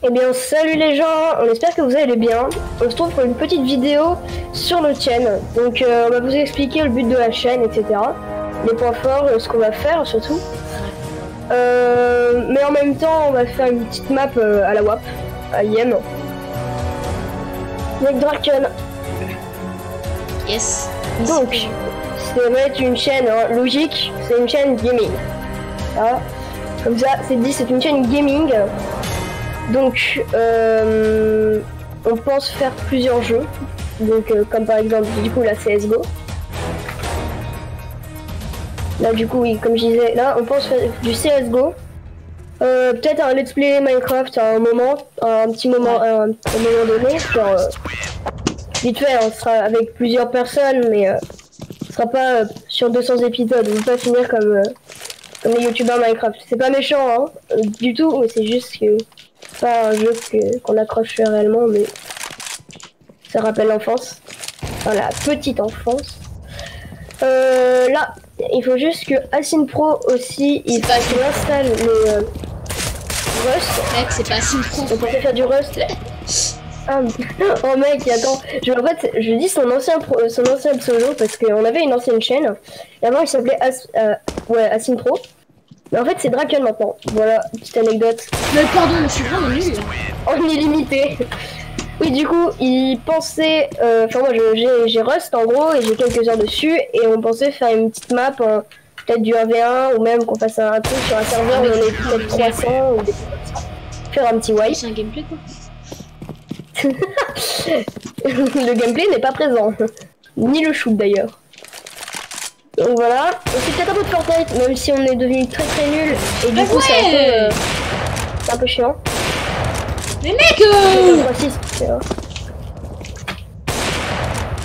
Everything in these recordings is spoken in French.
Eh bien salut les gens, on espère que vous allez bien. On se trouve pour une petite vidéo sur notre chaîne. Donc on va vous expliquer le but de la chaîne, etc. Les points forts, ce qu'on va faire surtout. Mais en même temps on va faire une petite map à la WAP, à IM. Avec Draken. Yes. Donc, ça va être une chaîne logique, c'est une chaîne gaming. Voilà. Comme ça, c'est dit, c'est une chaîne gaming. Donc, on pense faire plusieurs jeux. Donc, comme par exemple, du coup, la CSGO. Là, du coup, oui, comme je disais, là, on pense faire du CSGO. Peut-être un let's play Minecraft à un moment, un petit moment, à un moment donné. Genre, vite fait, on sera avec plusieurs personnes, mais ce sera pas sur 200 épisodes. On va pas finir comme les youtubeurs Minecraft. C'est pas méchant, hein, du tout, mais c'est juste que c'est pas un jeu qu'on accroche réellement, mais ça rappelle l'enfance. Enfin, la petite enfance. Là, il faut juste que Asyn Pro aussi, il installe les Rust. Mec, c'est pas Asyn Pro. On pourrait faire du Rust. Ah, oh mec, attends, en fait, je dis son ancien pseudo parce qu'on avait une ancienne chaîne. Et avant, il s'appelait Asyn Pro. Mais en fait, c'est Draken maintenant. Voilà, petite anecdote. Mais pardon, je suis vraiment nul. En illimité. Oui, du coup, il pensait... Enfin, moi, j'ai Rust, en gros, et j'ai quelques heures dessus. Et on pensait faire une petite map, peut-être du 1v1, ou même qu'on fasse un truc sur un serveur où on est peut-être 300, ou des trucs comme ça. Faire un petit wipe. C'est un gameplay, quoi. Le gameplay n'est pas présent. Ni le shoot, d'ailleurs. Donc voilà, on fait peut-être un peu de Fortnite, même si on est devenu très très nul. Et du coup, c'est un peu chiant. Mais mec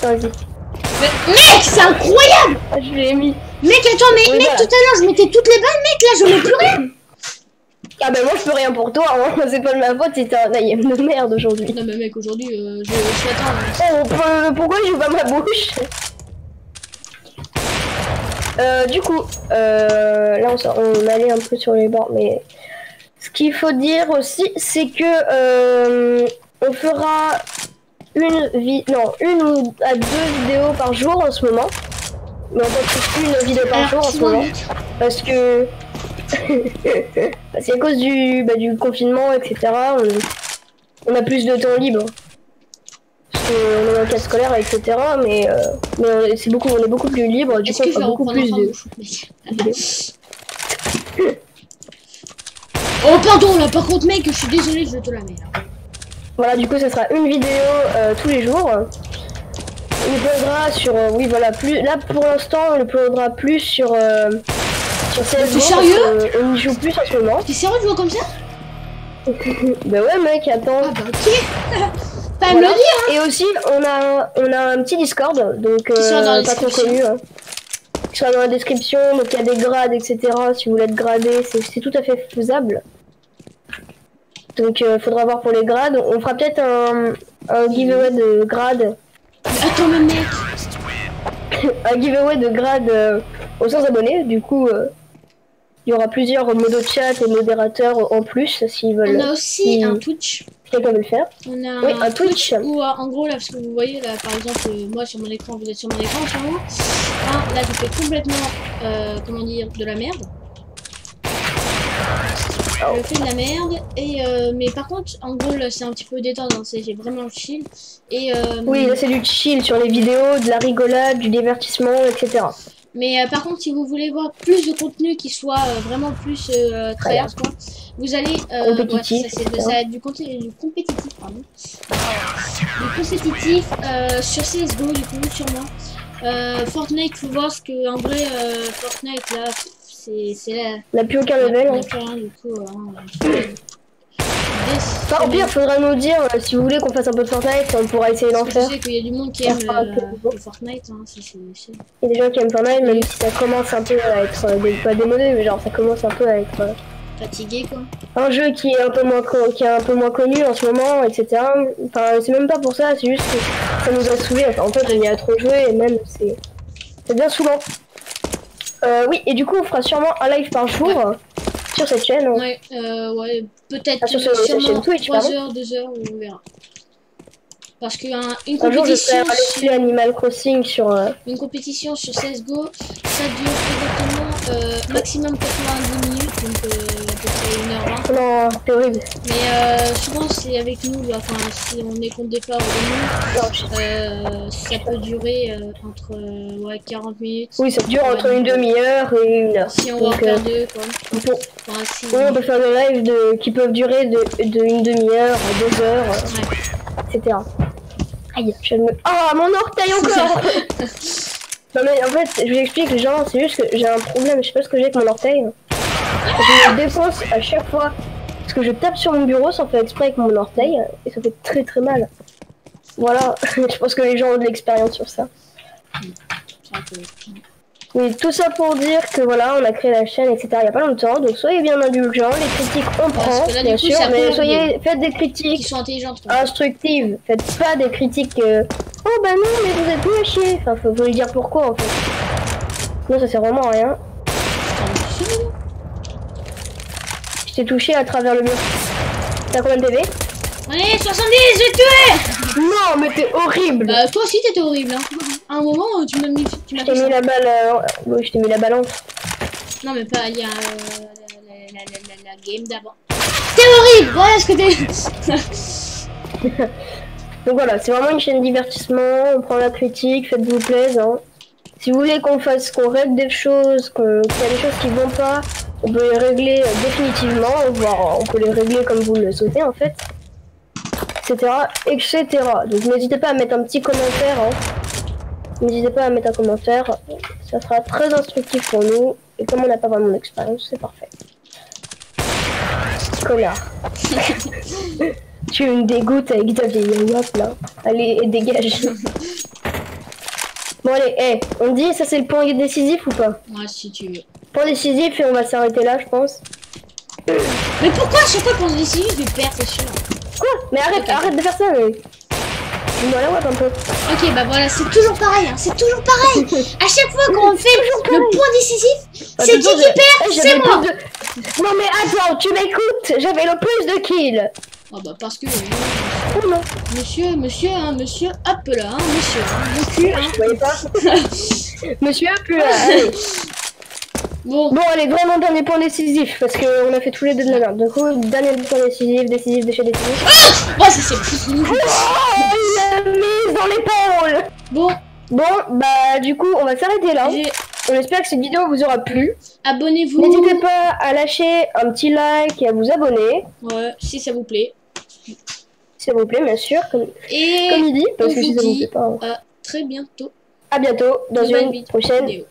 Vas-y. Mec, c'est incroyable. Ah, je l'ai mis. Mec, attends, mais oui, mec, voilà. tout à l'heure, je mettais toutes les balles, mec, là, je mets plus rien. Ah bah moi, je peux rien pour toi, hein. C'est pas de ma faute si t'es un IM de merde aujourd'hui. Non, mais mec, aujourd'hui, je l'attends. Oh, pourquoi je joue pas ma bouche? Du coup, là on allait un peu sur les bords, mais ce qu'il faut dire aussi, c'est que on fera une ou à 2 vidéos par jour en ce moment. Mais on fait une vidéo par jour en ce moment, parce que c'est à cause du confinement, etc. On a plus de temps libre. On est en cas scolaire, etc. Mais on est beaucoup plus libre. Du coup, on a beaucoup plus de. Oh pardon, là par contre, mec, je suis désolé, je vais te la mettre. Voilà, du coup, ça sera une vidéo tous les jours. On uploadera sur, oui, voilà, plus. Là, pour l'instant, on uploadera plus sur CSGO. T'es sérieux? On y joue plus en ce moment. T'es sérieux de jouer comme ça? Bah ouais, mec, attends. Ah bah ok. Pas me le dire, hein. Et aussi, on a un petit Discord, donc pas trop connu. Hein. Qui sera dans la description, donc il y a des grades, etc. Si vous voulez être gradé, c'est tout à fait faisable. Donc faudra voir pour les grades. On fera peut-être un giveaway de grade. Attends, mais mec. Un giveaway de grade aux 100 abonnés. Du coup, il y aura plusieurs modos de chat et modérateurs en plus s'ils veulent. On a aussi un Twitch. Quelqu'un veut le faire. On a oui, un Twitch. Où en gros, là, parce que vous voyez, là, par exemple, moi sur mon écran, vous êtes sur mon écran en ce moment. Là, je fais complètement, comment dire, de la merde. Je fais de la merde. Et, mais par contre, en gros, là, c'est un petit peu détente. Hein, j'ai vraiment chill. Et, oui, là, c'est du chill sur les vidéos, de la rigolade, du divertissement, etc. Mais par contre, si vous voulez voir plus de contenu qui soit vraiment plus tryhard, quoi, vous allez compétitif, ça va être du compétitif, pardon. Du compétitif sur CSGO, du coup, sûrement. Fortnite, faut voir ce que en vrai Fortnite là, c'est là. On n'a plus aucun level. On a plus rien, du coup. Enfin, au pire, faudra nous dire si vous voulez qu'on fasse un peu de Fortnite, on pourra essayer d'en faire. Je sais qu'il y a du monde qui aime Fortnite, hein, il y a des gens qui aiment Fortnite, même si ça commence un peu à être pas démodé, mais genre ça commence un peu à être fatigué, quoi. Un jeu qui est un peu moins connu en ce moment, etc. Enfin, c'est même pas pour ça, c'est juste que ça nous a saoulés. Enfin, en fait, on y a trop joué et même c'est bien saoulant. Oui, et du coup, on fera sûrement un live par jour. sur cette chaîne. Hein. Ouais, ouais, peut-être Ah, sur cette sûrement chaîne Twitch, 3 pardon. heures, 2 heures, on verra. Parce qu'une Un jour, je ferai compétition un let's play sur... Animal Crossing sur... Une compétition sur CSGO, ça dure exactement maximum 90 minutes, donc à peu près 1h20. Non, c'est horrible. Mais souvent c'est avec nous, enfin si on est contre des peurs ou nous, ça peut durer entre ouais, 40 minutes. Oui, ça dure entre une demi-heure et 1 heure. Si on va en faire deux, quoi. Enfin, si... Oui, on peut faire des lives qui peuvent durer de une demi-heure à 2 heures, Ouais. etc. Aïe, je me... Ah, mon orteil encore. Non mais en fait, je vous explique les gens, c'est juste que j'ai un problème, je sais pas ce que j'ai avec mon orteil. Je me défonce à chaque fois. Parce que je tape sur mon bureau sans faire exprès avec mon orteil, et ça fait très très mal. Voilà, je pense que les gens ont de l'expérience sur ça. Oui, tout ça pour dire que voilà, on a créé la chaîne, etc. il y a pas longtemps, donc soyez bien indulgents, les critiques on prend, là, bien coup, sûr, mais faites des qui critiques sont intelligentes. instructives, faites pas des critiques oh bah non, mais vous êtes nul à chier. Enfin, faut lui dire pourquoi en fait. Non, ça sert vraiment à rien. Je t'ai touché à travers le mur. T'as combien de PV? Allez, 70, je vais te tuer. Non, mais t'es horrible. Toi aussi t'étais horrible, hein. À un moment, tu m'as mis... Je t'ai mis la balle... Oui, je t'ai mis la balle en... Non, mais pas... Il y a la game d'avant. T'es horrible. Voilà ce que t'es. Donc voilà, c'est vraiment une chaîne divertissement. On prend la critique, faites-vous plaisir. Hein. Si vous voulez qu'on règle des choses, qu'il y a des choses qui vont pas, on peut les régler définitivement, voire on peut les régler comme vous le souhaitez en fait, etc. etc. Donc n'hésitez pas à mettre un petit commentaire. Hein. N'hésitez pas à mettre un commentaire, ça sera très instructif pour nous. Et comme on n'a pas vraiment d'expérience, c'est parfait. Connard. Tu me dégoûtes avec Xavier Yawap là. Allez, dégage. Bon allez, hey, on dit ça c'est le point décisif ou pas? Ouais, si tu veux. Point décisif et on va s'arrêter là je pense. Mais pourquoi à chaque fois qu'on se décide, je vais perdre, c'est sûr. Quoi? Mais arrête, arrête de faire ça. Mais... dis-moi la web un peu. Ok, bah voilà, c'est toujours pareil, hein, c'est toujours pareil. À chaque fois qu'on fait le point décisif, c'est qui perd, c'est moi. Non mais attends, tu m'écoutes. J'avais le plus de kills. Oh bah parce que... Monsieur, hop là, hein, monsieur, hein. Vous voyez pas? Monsieur, plus là, allez. Bon, allez, vraiment dernier point décisif, parce qu'on a fait tous les deux de la merde. Du coup, dernier point décisif de chez décisif. Ah, ça c'est plus. Oh, il a mis dans l'épaule. Bon, bah du coup, on va s'arrêter là. On espère que cette vidéo vous aura plu. Abonnez-vous. N'hésitez pas à lâcher un petit like et à vous abonner. Ouais, si ça vous plaît. Si ça vous plaît, bien sûr, comme il dit, parce que si ça vous plaît pas. À très bientôt. À bientôt dans une prochaine vidéo.